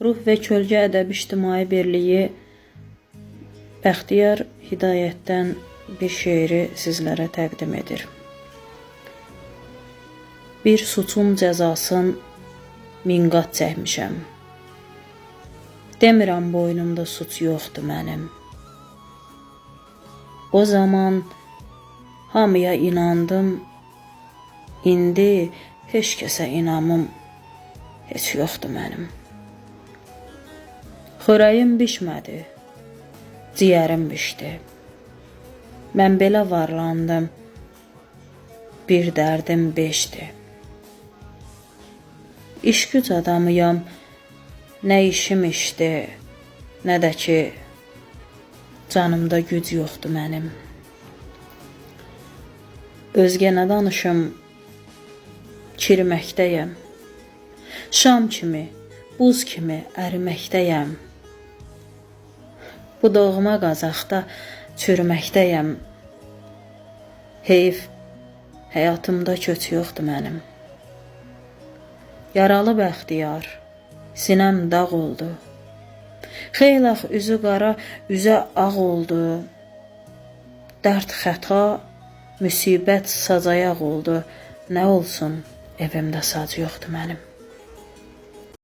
Ruh və Kölgə Ədəbi-İctimai Birliyi Bəxtiyar Hidayətdən bir şeiri sizlərə təqdim edir. Bir suçun cəzasın min qat çəkmişəm. Demirəm boynumda suç yoxdur mənim. O zaman hamıya inandım, indi heç kəsə inamım heç yoxdur mənim. Xörəyim bişmədi, ciyərim bişdi. Mən belə varlandım, bir dərdim beşdi. İş güc adamıyam, nə işim işdi, nə də ki, canımda güc yoxdur mənim. Özgə nə danışım, kiriməkdəyəm. Şam kimi, buz kimi əriməkdəyəm. Bu doğma Qazaxda çürüməkdəyəm. Heyf, həyatımda köç yoxdur mənim. Yaralı Bəxtiyar, sinəm dağ oldu. Xeylax üzü qara, üzə ağ oldu. Dərd xəta, müsibət sacayaq oldu. Nə olsun, evimdə sac yoxdur mənim.